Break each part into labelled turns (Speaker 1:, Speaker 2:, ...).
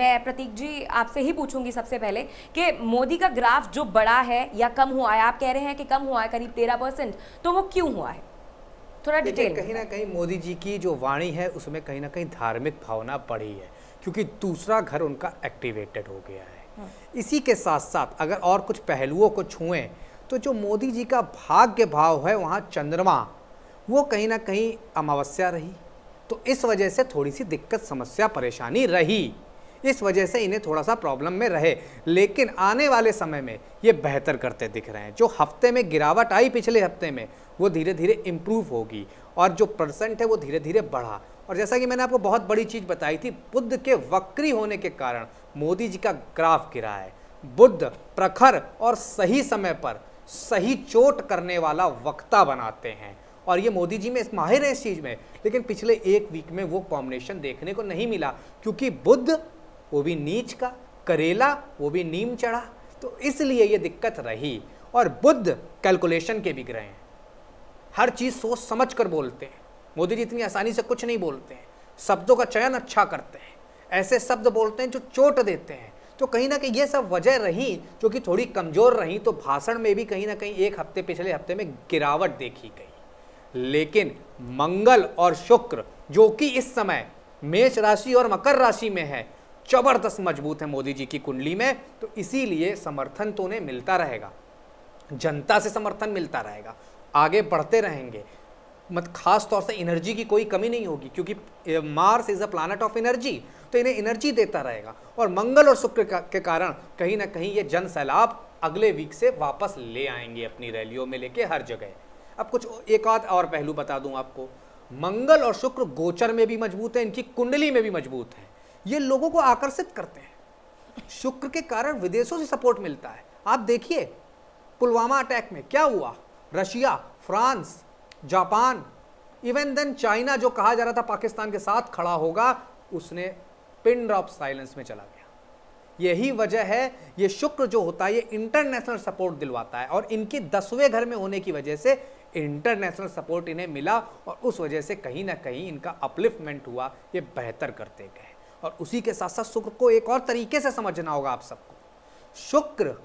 Speaker 1: मैं प्रतीक जी आपसे ही पूछूंगी सबसे पहले कि मोदी का ग्राफ जो बड़ा है या कम हुआ है, आप कह रहे हैं कि कम हुआ है करीब 13%, तो वो क्यों हुआ है, थोड़ा डिटेल।
Speaker 2: कहीं ना कहीं मोदी जी की जो वाणी है उसमें कहीं ना कहीं धार्मिक भावना बढ़ी है, क्योंकि दूसरा घर उनका एक्टिवेटेड हो गया है। इसी के साथ साथ अगर और कुछ पहलुओं को छुएं तो जो मोदी जी का भाग्य भाव है, वहाँ चंद्रमा वो कहीं ना कहीं अमावस्या रही, तो इस वजह से थोड़ी सी दिक्कत, समस्या, परेशानी रही। इस वजह से इन्हें थोड़ा सा प्रॉब्लम में रहे, लेकिन आने वाले समय में ये बेहतर करते दिख रहे हैं। जो हफ्ते में गिरावट आई पिछले हफ्ते में, वो धीरे धीरे इम्प्रूव होगी और जो परसेंट है वो धीरे धीरे बढ़ा। और जैसा कि मैंने आपको बहुत बड़ी चीज़ बताई थी, बुध के वक्री होने के कारण मोदी जी का ग्राफ गिरा है। बुध प्रखर और सही समय पर सही चोट करने वाला वक्ता बनाते हैं, और ये मोदी जी में माहिर है इस चीज़ में, लेकिन पिछले एक वीक में वो कॉम्बिनेशन देखने को नहीं मिला, क्योंकि बुध वो भी नीच का, करेला वो भी नीम चढ़ा, तो इसलिए ये दिक्कत रही। और बुध कैलकुलेशन के भी ग्रह हैं, हर चीज़ सोच समझ कर बोलते हैं। मोदी जी इतनी आसानी से कुछ नहीं बोलते हैं, शब्दों का चयन अच्छा करते हैं, ऐसे शब्द बोलते हैं जो चोट देते हैं। तो कहीं ना कहीं ये सब वजह रही जो कि थोड़ी कमज़ोर रही, तो भाषण में भी कहीं ना कहीं एक हफ्ते पिछले हफ्ते में गिरावट देखी गई। लेकिन मंगल और शुक्र जो कि इस समय मेष राशि और मकर राशि में है, जबरदस्त मजबूत है मोदी जी की कुंडली में, तो इसीलिए समर्थन तो उन्हें मिलता रहेगा, जनता से समर्थन मिलता रहेगा, आगे बढ़ते रहेंगे। खास तौर से एनर्जी की कोई कमी नहीं होगी, क्योंकि Mars is a planet of energy, तो इन्हें एनर्जी देता रहेगा। और मंगल और शुक्र के कारण कहीं ना कहीं ये जन सैलाब अगले वीक से वापस ले आएंगे अपनी रैलियों में लेके हर जगह। अब कुछ एक आध और पहलू बता दूं आपको, मंगल और शुक्र गोचर में भी मजबूत है, इनकी कुंडली में भी मजबूत है, ये लोगों को आकर्षित करते हैं। शुक्र के कारण विदेशों से सपोर्ट मिलता है। आप देखिए पुलवामा अटैक में क्या हुआ, Russia, France, Japan, even then China जो कहा जा रहा था पाकिस्तान के साथ खड़ा होगा, उसने पिन ड्रॉप साइलेंस में चला गया। यही वजह है, ये शुक्र जो होता है ये इंटरनेशनल सपोर्ट दिलवाता है, और इनके 10वें घर में होने की वजह से इंटरनेशनल सपोर्ट इन्हें मिला, और उस वजह से कहीं ना कहीं इनका अपलिफ्टमेंट हुआ, ये बेहतर करते गए। और उसी के साथ साथ शुक्र को एक और तरीके से समझना होगा आप सबको। शुक्र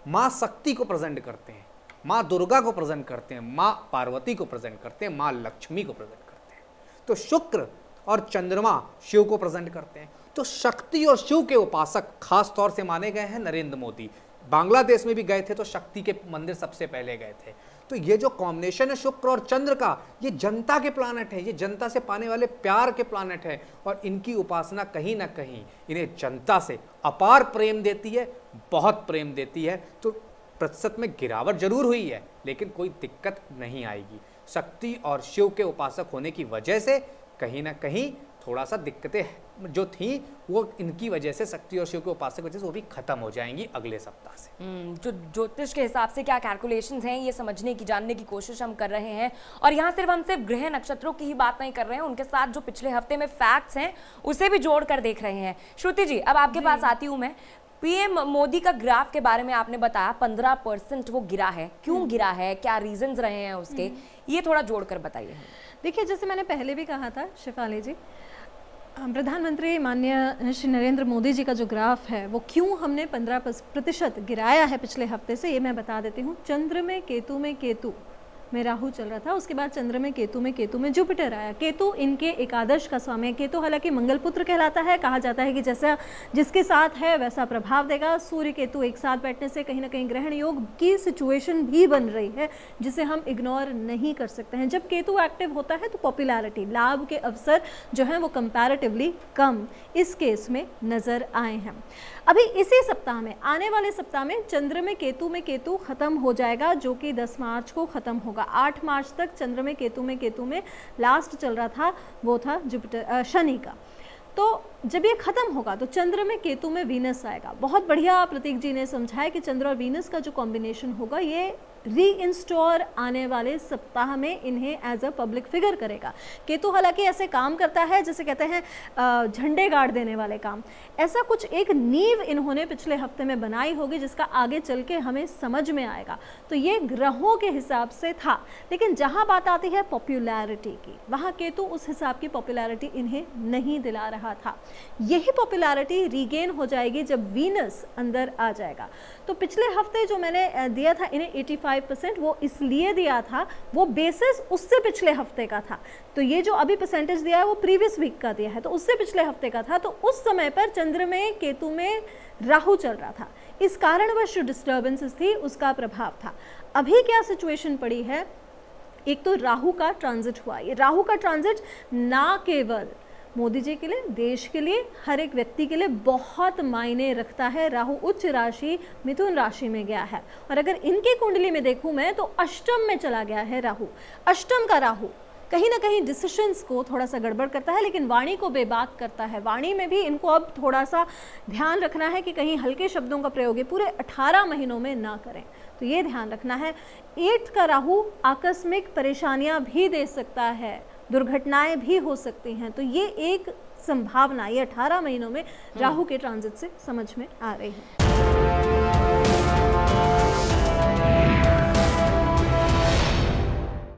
Speaker 2: माँ शक्ति को प्रेजेंट करते हैं, माँ दुर्गा को प्रेजेंट करते हैं, माँ पार्वती को प्रेजेंट करते हैं, माँ लक्ष्मी को प्रेजेंट करते हैं। तो शुक्र और चंद्रमा शिव को प्रेजेंट करते हैं। तो शक्ति और शिव के उपासक खास तौर से माने गए हैं नरेंद्र मोदी। बांग्लादेश में भी गए थे तो शक्ति के मंदिर सबसे पहले गए थे। तो ये जो कॉम्बिनेशन है शुक्र और चंद्र का, ये जनता के प्लानट है, ये जनता से पाने वाले प्यार के प्लानट है, और इनकी उपासना कहीं ना कहीं इन्हें जनता से अपार प्रेम देती है, बहुत प्रेम देती है। तो प्रतिशत में गिरावट जरूर हुई है, लेकिन कोई दिक्कत नहीं आएगी। शक्ति और शिव के उपासक होने की वजह से कहीं ना कहीं थोड़ा सा दिक्कतें जो थी वो इनकी वजह से, शक्ति और शिव के उपासक की वजह से वो भी खत्म हो जाएंगी अगले सप्ताह से।
Speaker 1: जो ज्योतिष के हिसाब से क्या कैलकुलेशंस हैं ये समझने की, जानने की कोशिश हम कर रहे हैं। और यहाँ सिर्फ हम सिर्फ ग्रह नक्षत्रों की ही बात नहीं कर रहे हैं, उनके साथ जो पिछले हफ्ते में फैक्ट्स हैं उसे भी जोड़ कर देख रहे हैं। श्रुति जी, अब आपके पास आती हूँ मैं। पीएम मोदी का ग्राफ के बारे में आपने बताया 15% वो गिरा है, क्यों गिरा है, क्या रीजंस रहे हैं उसके, ये थोड़ा जोड़कर बताइए।
Speaker 3: देखिए, जैसे मैंने पहले भी कहा था शिफाली जी, प्रधानमंत्री माननीय श्री नरेंद्र मोदी जी का जो ग्राफ है वो क्यों हमने 15% गिराया है पिछले हफ्ते से, ये मैं बता देती हूँ। चंद्र में केतु में राहु चल रहा था, उसके बाद चंद्र में केतु में जुपिटर आया। केतु इनके एकादश का स्वामी है। केतु हालांकि मंगल पुत्र कहलाता है, कहा जाता है कि जैसा जिसके साथ है वैसा प्रभाव देगा। सूर्य केतु एक साथ बैठने से कहीं ना कहीं ग्रहण योग की सिचुएशन भी बन रही है, जिसे हम इग्नोर नहीं कर सकते हैं। जब केतु एक्टिव होता है तो पॉपुलैरिटी, लाभ के अवसर जो हैं वो कंपैरेटिवली कम इस केस में नजर आए हैं। अभी इसी सप्ताह में, आने वाले सप्ताह में चंद्र में केतु खत्म हो जाएगा, जो कि 10 मार्च को खत्म होगा। 8 मार्च तक चंद्र में केतु में लास्ट चल रहा था वो था जुपिटर, शनि का। तो जब ये खत्म होगा तो चंद्र में केतु में वीनस आएगा। बहुत बढ़िया प्रतीक जी ने समझाया कि चंद्र और वीनस का जो कॉम्बिनेशन होगा ये री-इंस्टोर आने वाले सप्ताह में इन्हें एज अ पब्लिक फिगर करेगा। केतु हालांकि ऐसे काम करता है जैसे कहते हैं झंडे गाड़ देने वाले काम, ऐसा कुछ एक नींव इन्होंने पिछले हफ्ते में बनाई होगी जिसका आगे चल के हमें समझ में आएगा। तो ये ग्रहों के हिसाब से था, लेकिन जहाँ बात आती है पॉपुलैरिटी की, वहाँ केतु उस हिसाब की पॉपुलैरिटी इन्हें नहीं दिला रहा था। यही पॉपुलैरिटी रीगेन हो जाएगी जब वीनस अंदर आ जाएगा। तो पिछले हफ्ते जो मैंने दिया था इन्हें 85%, वो इसलिए दिया था, वो बेसिस उससे पिछले हफ्ते का था। तो ये जो अभी परसेंटेज दिया है वो प्रीवियस वीक का दिया है, तो उससे पिछले हफ्ते का था। तो उस समय पर चंद्र में केतु में राहु चल रहा था, इस कारणवश जो डिस्टर्बेंसेस थी उसका प्रभाव था। अभी क्या सिचुएशन पड़ी है, एक तो राहु का ट्रांजिट हुआ। ये राहु का ट्रांजिट ना केवल मोदी जी के लिए, देश के लिए, हर एक व्यक्ति के लिए बहुत मायने रखता है। राहु उच्च राशि मिथुन राशि में गया है, और अगर इनकी कुंडली में देखूं मैं तो अष्टम में चला गया है राहु। अष्टम का राहु कहीं ना कहीं डिसीशंस को थोड़ा सा गड़बड़ करता है, लेकिन वाणी को बेबाक करता है। वाणी में भी इनको अब थोड़ा सा ध्यान रखना है कि कहीं हल्के शब्दों का प्रयोग पूरे 18 महीनों में ना करें, तो ये ध्यान रखना है। 8 का राहु आकस्मिक परेशानियां भी दे सकता है, दुर्घटनाएं भी हो सकती हैं। तो ये एक संभावना ये 18 महीनों में राहु के ट्रांजिट से समझ में आ रही है।